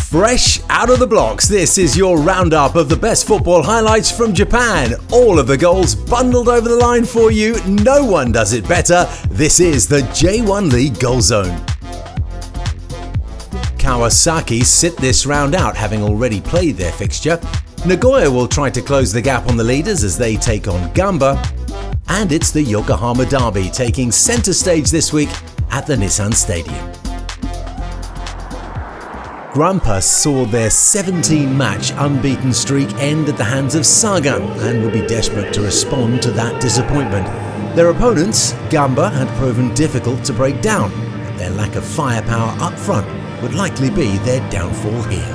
Fresh out of the blocks, this is your roundup of the best football highlights from Japan. All of the goals bundled over the line for you. No one does it better. This is the J1 League Goal Zone. Kawasaki sit this round out, having already played their fixture. Nagoya will try to close the gap on the leaders as they take on Gamba. And it's the Yokohama Derby taking centre stage this week at the Nissan Stadium. Grampus saw their 17-match unbeaten streak end at the hands of Sagan and will be desperate to respond to that disappointment. Their opponents, Gamba, had proven difficult to break down, and their lack of firepower up front would likely be their downfall here.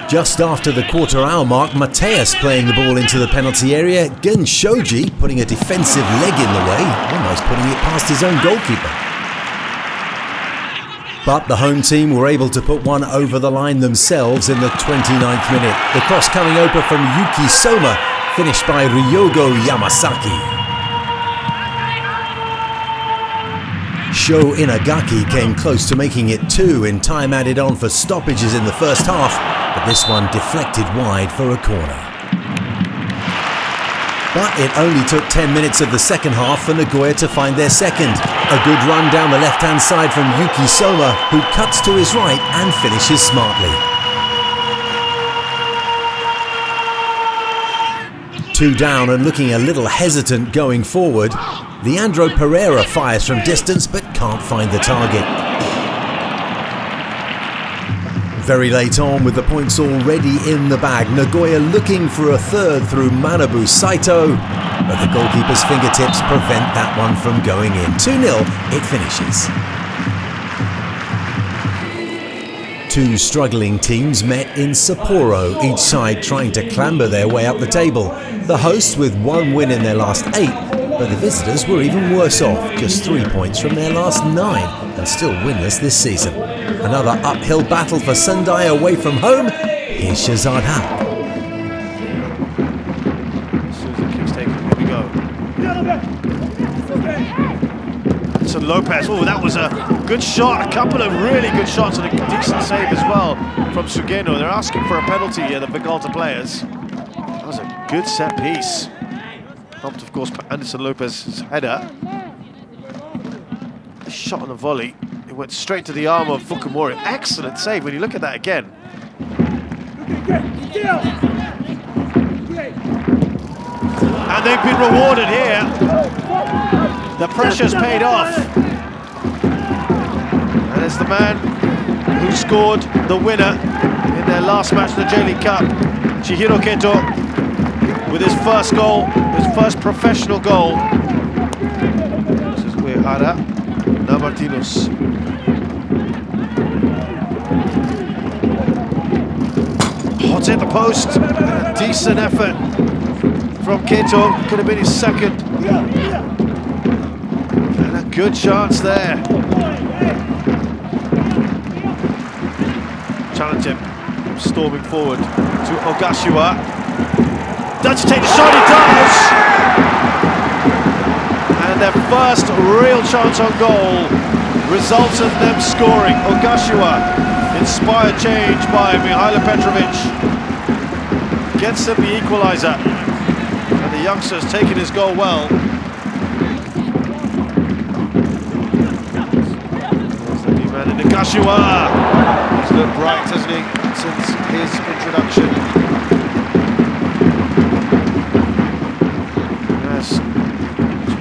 Just after the quarter-hour mark, Mateus playing the ball into the penalty area, Genshoji putting a defensive leg in the way, almost putting it past his own goalkeeper. But the home team were able to put one over the line themselves in the 29th minute. The cross coming open from Yuki Soma, finished by Ryogo Yamasaki. Sho Inagaki came close to making it 2 in time added on for stoppages in the first half, but this one deflected wide for a corner. But it only took 10 minutes of the second half for Nagoya to find their second. A good run down the left-hand side from Yuki Soma, who cuts to his right and finishes smartly. 2 down and looking a little hesitant going forward. Leandro Pereira fires from distance but can't find the target. Very late on, with the points already in the bag, Nagoya looking for a third through Manabu Saito, but the goalkeeper's fingertips prevent that one from going in. 2-0, it finishes. Two struggling teams met in Sapporo, each side trying to clamber their way up the table. The hosts with 1 win in their last 8, but the visitors were even worse off, just 3 points from their last 9, and still winless this season. Another uphill battle for Sendai away from home. Here's Shazad Haq. Susan keeps taking, here we go. So Lopez, oh, that was a good shot. A couple of really good shots and a decent save as well from Sugeno. They're asking for a penalty here, the Vigalta players. That was a good set piece. Helped, of course, Anderson Lopez's header. A shot on the volley. It went straight to the arm of Fukumori. Excellent save when you look at that again. And they've been rewarded here. The pressure's paid off. And it's the man who scored the winner in their last match of the J.League Cup, Chihiro Keto, with his first goal, his first professional goal. This is Uehara, now Martinez. Hot at the post, a decent effort from Keto, could have been his second. And a good chance there. Challenge him, storming forward to Ogashiwa. Does he take the shot? He does! And their first real chance on goal results in them scoring. Ogashiwa, inspired change by Mihailo Petrovic, gets them the equaliser. And the youngster's taken his goal well. There's the new man in Ogashiwa. He's looked bright, hasn't he, since his introduction.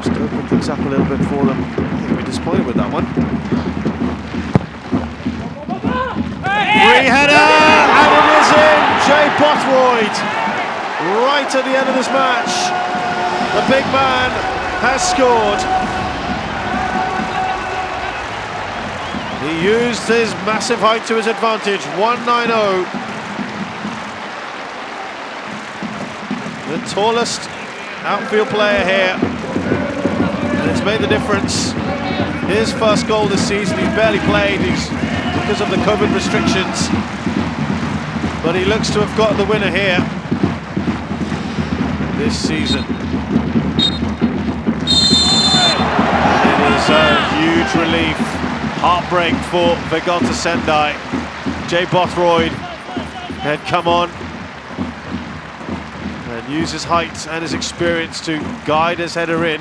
Just opened things up a little bit for them. I think we'll be disappointed with that one. Free header, and it is in. Jay Bothroyd, right at the end of this match. The big man has scored. He used his massive height to his advantage. 190. The tallest outfield player here, and it's made the difference. His first goal this season, he barely played because of the COVID restrictions, but he looks to have got the winner here this season. And it is a huge relief, Heartbreak for Vegonta Sendai. Jay Bothroyd had come on and use his height and his experience to guide his header in.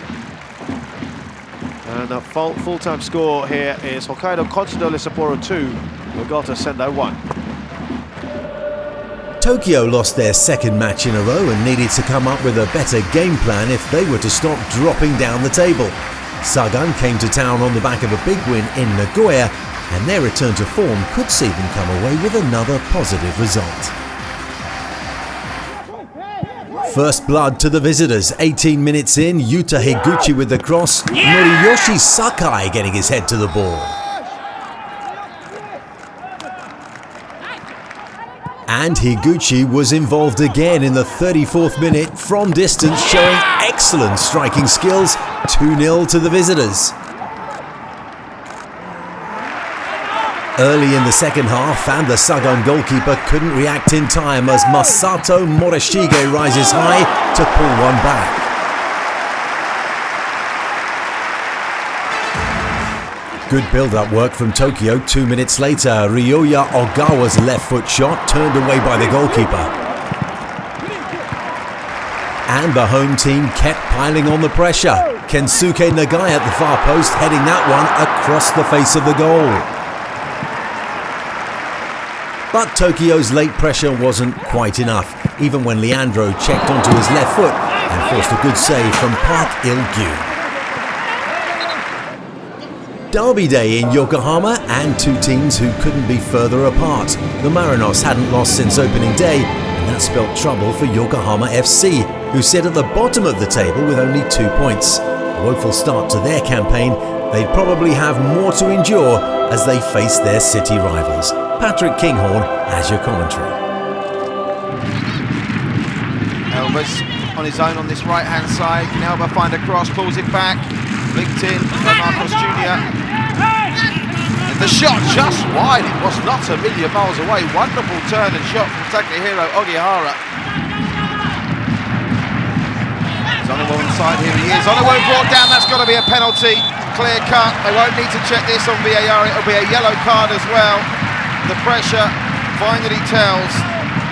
And the full-time score here is Hokkaido Consadole Sapporo 2, Vegonta Sendai 1. Tokyo lost their second match in a row and needed to come up with a better game plan if they were to stop dropping down the table. Sagan came to town on the back of a big win in Nagoya, and their return to form could see them come away with another positive result. First blood to the visitors. 18 minutes in, Yuta Higuchi with the cross, Noriyoshi Sakai getting his head to the ball. And Higuchi was involved again in the 34th minute from distance, showing excellent striking skills. 2-0 to the visitors. Early in the second half, and the Sagan goalkeeper couldn't react in time as Masato Morishige rises high to pull one back. Good build-up work from Tokyo. 2 minutes later, Ryoya Ogawa's left foot shot turned away by the goalkeeper. And the home team kept piling on the pressure. Kensuke Nagai at the far post, heading that one across the face of the goal. But Tokyo's late pressure wasn't quite enough, even when Leandro checked onto his left foot and forced a good save from Park Il-gyu. Derby day in Yokohama, and two teams who couldn't be further apart. The Marinos hadn't lost since opening day, and that spelt trouble for Yokohama FC, who sit at the bottom of the table with only 2 points. A woeful start to their campaign. They'd probably have more to endure as they face their city rivals. Patrick Kinghorn has your commentary. Elba's on his own on this right-hand side. Can Elba find a cross, pulls it back. Linked in by Marcos Jr. And the shot just wide. It was not a million miles away. Wonderful turn and shot from Takehiro Ogihara. Onowo on the side, here he is. Onowo brought down, that's got to be a penalty. Clear cut. They won't need to check this on VAR. It'll be a yellow card as well. The pressure finally tells.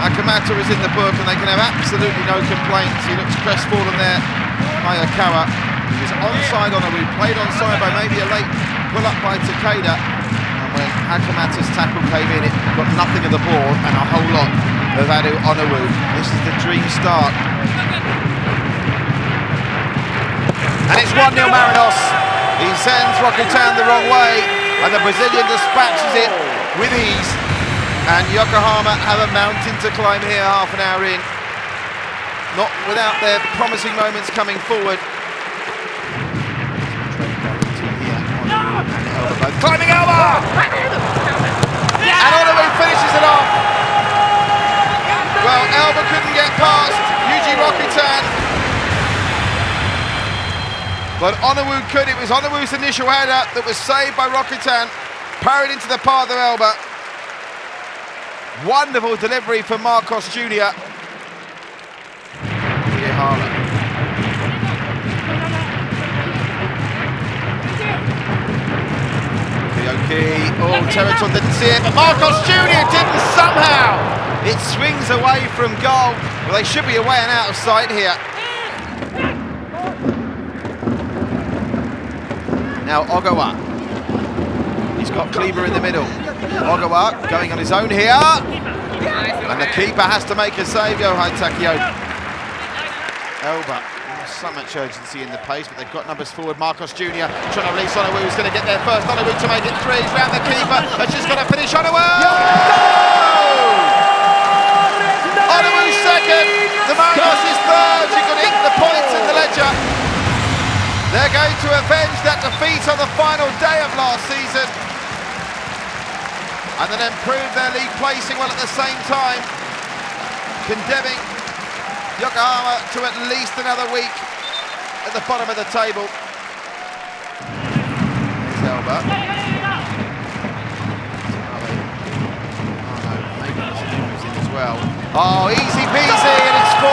Akamata is in the book and they can have absolutely no complaints. He looks crestfallen there, Hayakawa. He was onside Onowo, played onside by maybe a late pull-up by Takeda. And when Akamata's tackle came in, it got nothing of the ball and a whole lot of Adu Onowo. This is the dream start. And it's 1-0 Marinos. He sends Rokutan the wrong way, and the Brazilian dispatches it with ease. And Yokohama have a mountain to climb here half an hour in. Not without their promising moments coming forward. Climbing Elba! And Onowo finishes it off. Well, Elba couldn't get past Yuji Rokutan. But Onowo could. It was Onowo's initial header that was saved by Rokutan. Parried into the path of Elba. Wonderful delivery from Marcos Jr. Oh, Territon didn't see it, but Marcos Jr. didn't somehow. It swings away from goal. Well, they should be away and out of sight here. Now Ogawa. He's got Kleber in the middle. Ogawa going on his own here. And the keeper has to make a save, Yohei Takio. Elba. So much urgency in the pace, but they've got numbers forward. Marcos Jr. trying to release Onowo, who's going to get there first. Onowo to make it three. He's round the keeper. Has just got to finish Onowo. Onowo's second. The Marinos is third. You can ink the points in the ledger. They're going to avenge that defeat on the final day of last season. And then improve their league placing, while at the same time condemning Yokohama to at least another week at the bottom of the table. There's Elba. Oh no, maybe Tsunuma's in as well. Oh, easy peasy, and it's 4.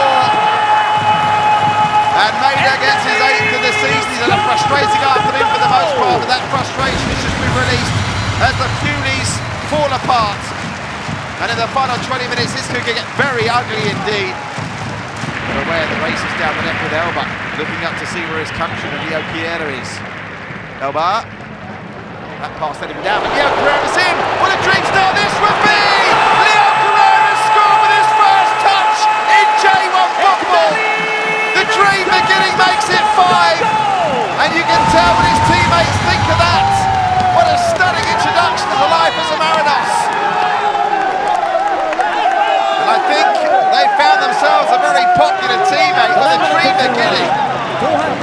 And Maeda gets his 8th of the season. He's had a frustrating afternoon for the most part, but that frustration has just been released as the Furies fall apart. And in the final 20 minutes, this could get very ugly indeed. But away the races down the left with Elba, looking up to see where his countryman Leo Chiera is. Elba, that pass let him down, but Leo Chiera's in. What a dream start this would be! Leo Chiera scored with his first touch in J1 football. The dream beginning makes it 5, and you can tell what his teammates think of that. What a stunning introduction to the life as a Marinos. And I think they found themselves a very popular teammate with a dream beginning.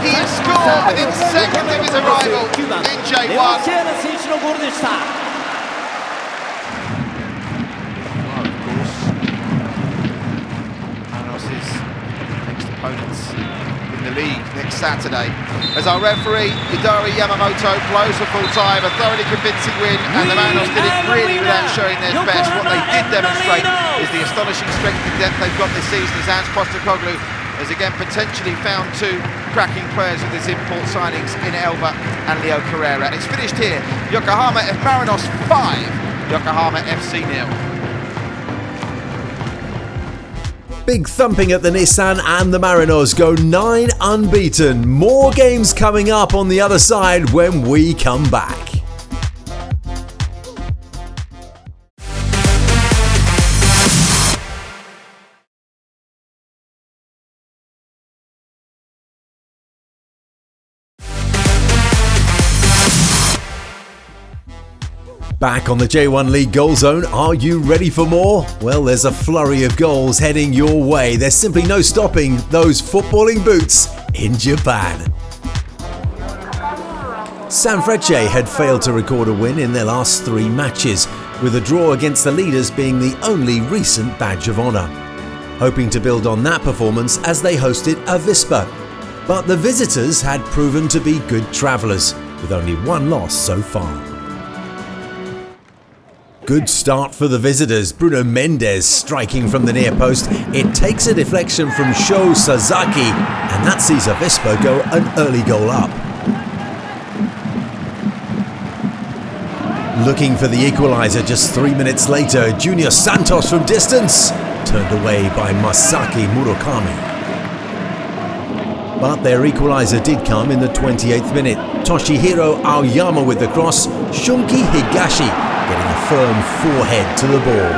He has scored within seconds of his arrival in J1. Well, of course, Marinos' next opponents in the league next Saturday. As our referee, Hidari Yamamoto, blows the full time, a thoroughly convincing win, and the Marinos did it really without showing their best. What they did demonstrate is the astonishing strength and depth they've got this season, as Ange Postecoglou has again potentially found 2 cracking players with his import signings in Elba and Leo Chiera. It's finished here. Yokohama F Marinos 5, Yokohama FC 0. Big thumping at the Nissan, and the Marinos go 9 unbeaten. More games coming up on the other side when we come back. Back on the J1 League Goal Zone, are you ready for more? Well, there's a flurry of goals heading your way. There's simply no stopping those footballing boots in Japan. Sanfrecce had failed to record a win in their last 3 matches, with a draw against the leaders being the only recent badge of honour. Hoping to build on that performance as they hosted Avispa. But the visitors had proven to be good travellers, with only 1 loss so far. Good start for the visitors. Bruno Mendes striking from the near post. It takes a deflection from Sho Sasaki, and that sees Avispa go an early goal up. Looking for the equaliser just 3 minutes later, Junior Santos from distance, turned away by Masaki Murakami. But their equaliser did come in the 28th minute. Toshihiro Aoyama with the cross, Shunki Higashi getting a firm forehead to the ball.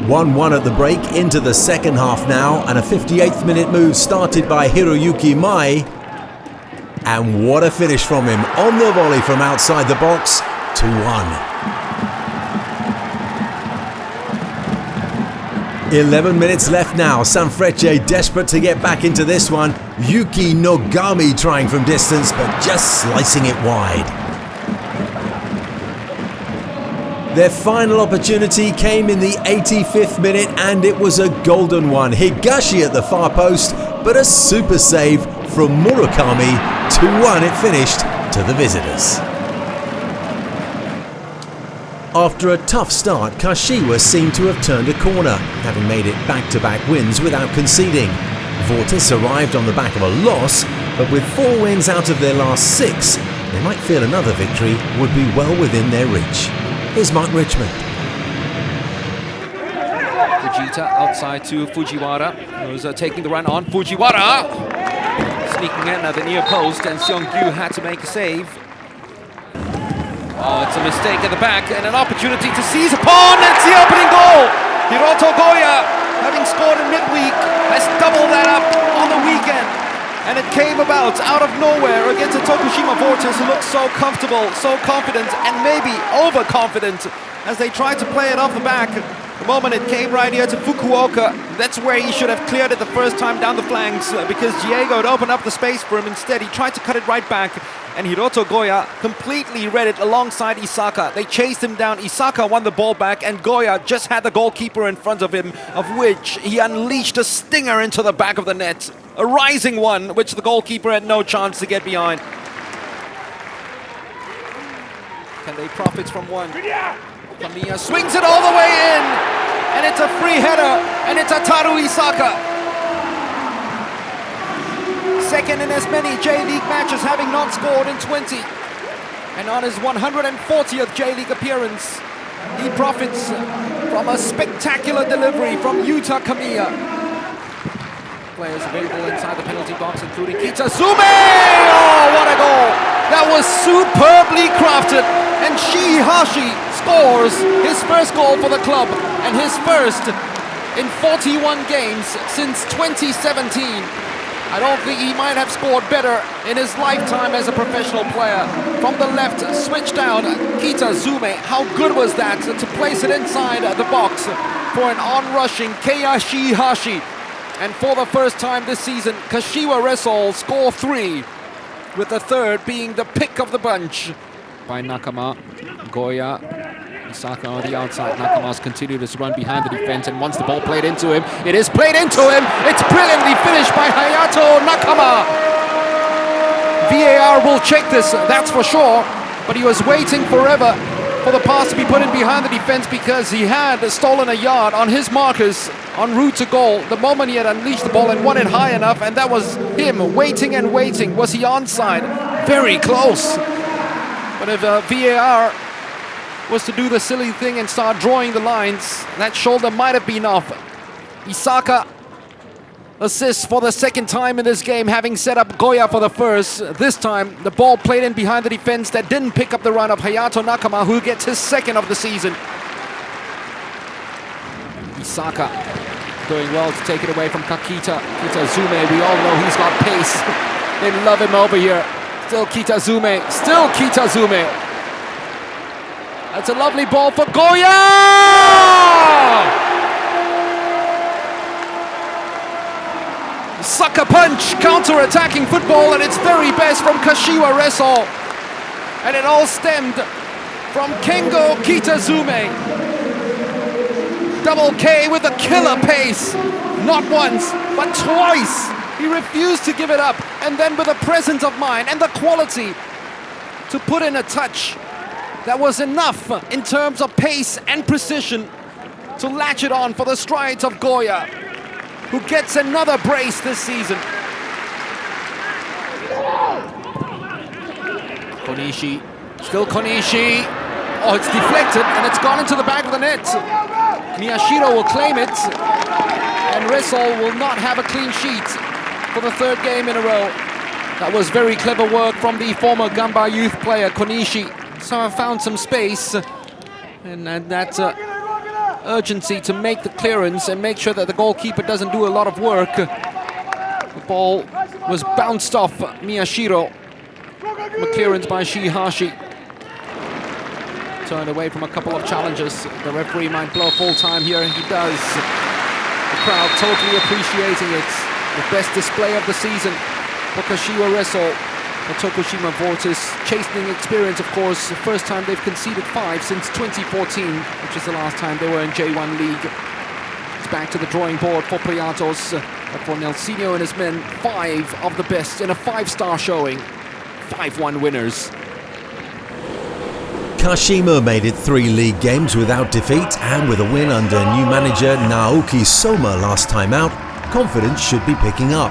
(1-1) at the break, into the second half now, and a 58th minute move started by Hiroyuki Mai. And what a finish from him on the volley from outside the box, 2-1. 11 minutes left now. Sanfrecce desperate to get back into this one. Yuki Nogami trying from distance, but just slicing it wide. Their final opportunity came in the 85th minute, and it was a golden one. Higashi at the far post, but a super save from Murakami. 2-1 it finished to the visitors. After a tough start, Kashiwa seemed to have turned a corner, having made it back-to-back wins without conceding. Vortis arrived on the back of a loss, but with 4 wins out of their last 6, they might feel another victory would be well within their reach. Here's Mark Richmond. Fujita outside to Fujiwara, who's taking the run on. Fujiwara! Sneaking in at the near post, and Seong-gyu had to make a save. Oh, it's a mistake at the back, and an opportunity to seize upon. It's the opening goal! Hiroto Goya, having scored in midweek, has doubled that up on the weekend. And it came about out of nowhere against a Tokushima Vortis who looks so comfortable, so confident, and maybe overconfident as they tried to play it off the back. The moment it came right here to Fukuoka, that's where he should have cleared it the first time down the flanks, because Diego had opened up the space for him. Instead, he tried to cut it right back, and Hiroto Goya completely read it alongside Isaka. They chased him down. Isaka won the ball back, and Goya just had the goalkeeper in front of him, of which he unleashed a stinger into the back of the net. A rising one, which the goalkeeper had no chance to get behind. Can they profit from one? Kamiya swings it all the way in, and it's a free header, and it's Ataru Isaka. second in as many J-League matches, having not scored in 20. And on his 140th J-League appearance, he profits from a spectacular delivery from Yuta Kamiya. Players available inside the penalty box, including Kita Zume! Oh, what a goal! That was superbly crafted. And Shihashi scores his first goal for the club, and his first in 41 games since 2017. I don't think he might have scored better in his lifetime as a professional player. From the left, switch down, Kita Zume. How good was that to place it inside the box for an on-rushing Keiya Shihashi. And for the first time this season, Kashiwa Reysol score 3, with the third being the pick of the bunch. By Nakama, Goya, Isaka on the outside. Nakama's continued his run behind the defense, and once the ball played into him, it is played into him. It's brilliantly finished by Hayato Nakama. VAR will check this, that's for sure, but he was waiting forever for the pass to be put in behind the defense because he had stolen a yard on his markers en route to goal the moment he had unleashed the ball and won it high enough, and that was him waiting and waiting. Was he onside? Very close. But if VAR was to do the silly thing and start drawing the lines, that shoulder might have been off. Isaka assists for the second time in this game, having set up Goya for the first. This time, the ball played in behind the defense that didn't pick up the run of Hayato Nakama, who gets his second of the season. Isaka doing well to take it away from Kita Zume. We all know he's got pace. They love him over here. Still Kita Zume. Still Kita Zume. That's a lovely ball for Goya! Sucker punch, counter-attacking football at its very best from Kashiwa Reysol. And it all stemmed from Kengo Kitazume. Double K with a killer pace. Not once, but twice. He refused to give it up. And then with the presence of mind and the quality to put in a touch that was enough in terms of pace and precision to latch it on for the strides of Goya, who gets another brace this season. Konishi, still Konishi. Oh, it's deflected and it's gone into the back of the net. Miyashiro will claim it, and Reysol will not have a clean sheet for the third game in a row. That was very clever work from the former Gamba youth player, Konishi. So I found some space, and that urgency to make the clearance and make sure that the goalkeeper doesn't do a lot of work. The ball was bounced off Miyashiro. A clearance by Shihashi. Turned away from a couple of challenges. The referee might blow full time here, and he does. The crowd totally appreciating it. The best display of the season for Kashiwa Reysol. The Tokushima Vortis chastening experience, of course. The first time they've conceded 5 since 2014, which is the last time they were in J1 League. It's back to the drawing board for Priatos. But for Nelsinho and his men, 5 of the best in a 5-star showing. 5-1 winners. Kashima made it 3 league games without defeat, and with a win under new manager Naoki Soma last time out, confidence should be picking up.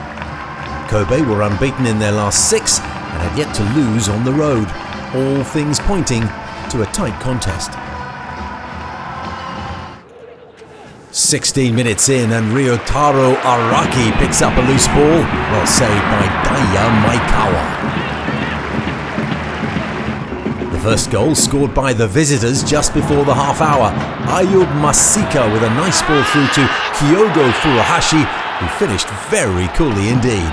Kobe were unbeaten in their last 6 and had yet to lose on the road, all things pointing to a tight contest. 16 minutes in and Ryotaro Araki picks up a loose ball, well saved by Daya Maikawa. The first goal scored by the visitors just before the half hour. Ayub Masika with a nice ball through to Kyogo Furuhashi, who finished very coolly indeed.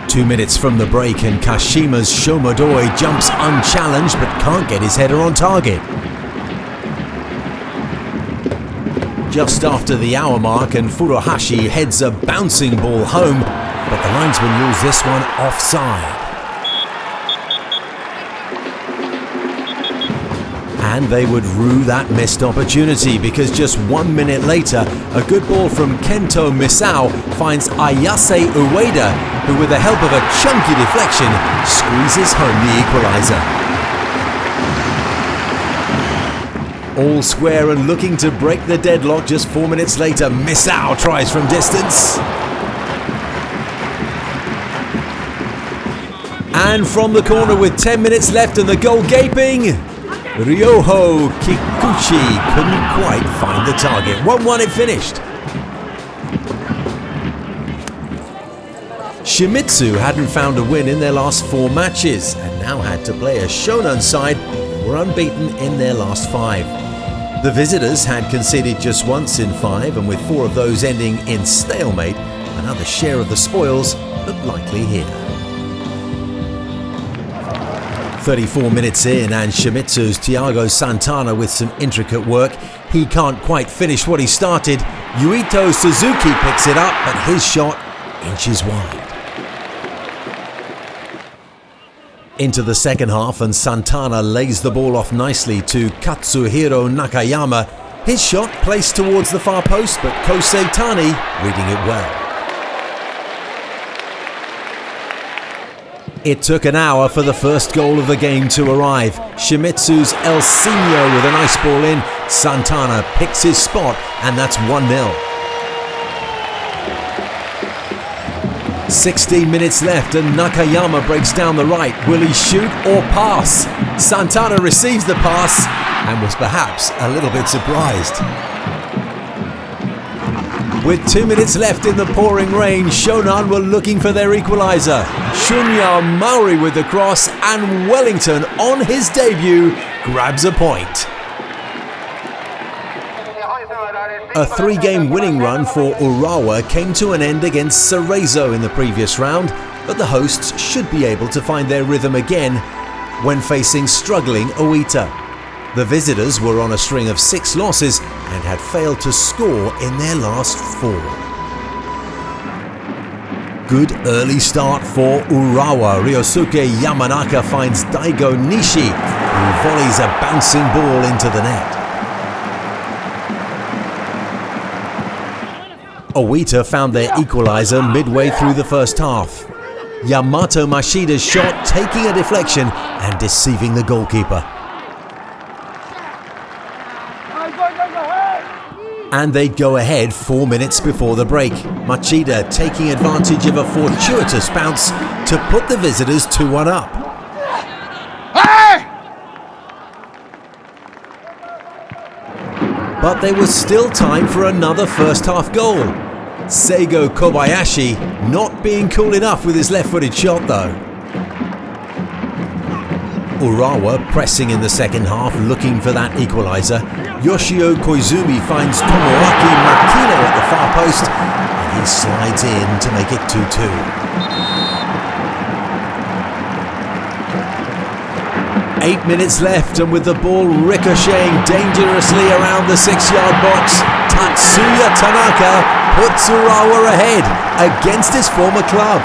2 minutes from the break and Kashima's Shomadoi jumps unchallenged but can't get his header on target. Just after the hour mark and Furuhashi heads a bouncing ball home, but the linesman rules this one offside. And they would rue that missed opportunity because just 1 minute later, a good ball from Kento Misao finds Ayase Ueda, who with the help of a chunky deflection squeezes home the equaliser. All square and looking to break the deadlock just 4 minutes later. Misao tries from distance. And from the corner with 10 minutes left and the goal gaping, Ryoho Kikuchi couldn't quite find the target. 1-1 it finished. Shimizu hadn't found a win in their last 4 matches and now had to play a Shonan side who were unbeaten in their last 5. The visitors had conceded just once in 5, and with 4 of those ending in stalemate, another share of the spoils looked likely here. 34 minutes in and Shimizu's Thiago Santana with some intricate work. He can't quite finish what he started. Yuito Suzuki picks it up, but his shot inches wide. Into the second half and Santana lays the ball off nicely to Katsuhiro Nakayama. His shot placed towards the far post, but Kosei Tani reading it well. It took an hour for the first goal of the game to arrive. Shimizu's El Signo with a nice ball in. Santana picks his spot and that's 1-0. 16 minutes left and Nakayama breaks down the right. Will he shoot or pass? Santana receives the pass and was perhaps a little bit surprised. With 2 minutes left in the pouring rain, Shonan were looking for their equaliser. Shunya Maori with the cross and Wellington on his debut grabs a point. A 3-game winning run for Urawa came to an end against Cerezo in the previous round, but the hosts should be able to find their rhythm again when facing struggling Oita. The visitors were on a string of 6 losses and had failed to score in their last 4. Good early start for Urawa. Ryosuke Yamanaka finds Daigo Nishi, who volleys a bouncing ball into the net. Oita found their equaliser midway through the first half. Yamato Mashida's shot taking a deflection and deceiving the goalkeeper. And they'd go ahead 4 minutes before the break. Machida taking advantage of a fortuitous bounce to put the visitors 2-1 up. But there was still time for another first half goal. Seigo Kobayashi not being cool enough with his left-footed shot though. Urawa pressing in the second half looking for that equaliser. Yoshio Koizumi finds Tomoaki Makino at the far post and he slides in to make it 2-2. Eight minutes left and with the ball ricocheting dangerously around the 6-yard box, Tatsuya Tanaka puts Urawa ahead against his former club.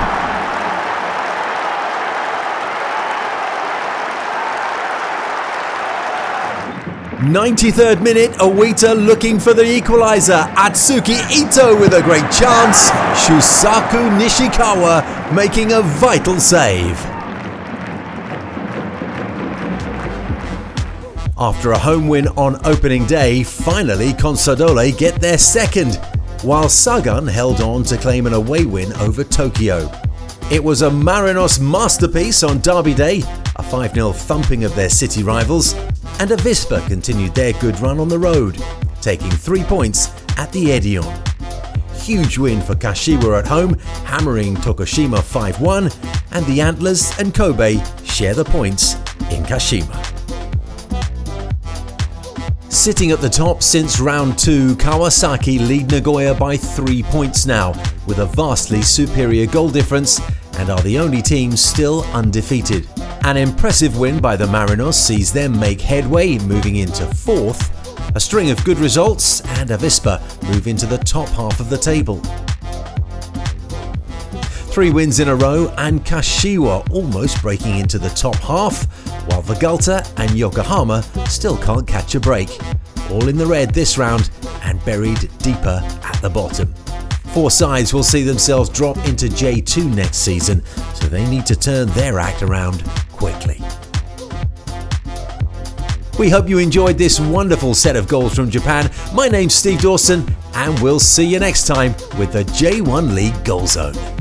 '93rd minute, Oita looking for the equaliser. Atsuki Ito with a great chance. Shusaku Nishikawa making a vital save. After a home win on opening day, finally Consadole get their second, while Sagan held on to claim an away win over Tokyo. It was a Marinos masterpiece on Derby Day, a 5-0 thumping of their city rivals, and Avispa continued their good run on the road, taking 3 points at the Edion. Huge win for Kashiwa at home, hammering Tokushima 5-1, and the Antlers and Kobe share the points in Kashima. Sitting at the top since round 2, Kawasaki lead Nagoya by 3 points now, with a vastly superior goal difference, and are the only team still undefeated. An impressive win by the Marinos sees them make headway, moving into 4th. A string of good results and Avispa move into the top half of the table. 3 wins in a row and Kashiwa almost breaking into the top half, while Vegalta and Yokohama still can't catch a break. All in the red this round and buried deeper at the bottom. 4 sides will see themselves drop into J2 next season, so they need to turn their act around quickly. We hope you enjoyed this wonderful set of goals from Japan. My name's Steve Dawson, and we'll see you next time with the J1 League Goal Zone.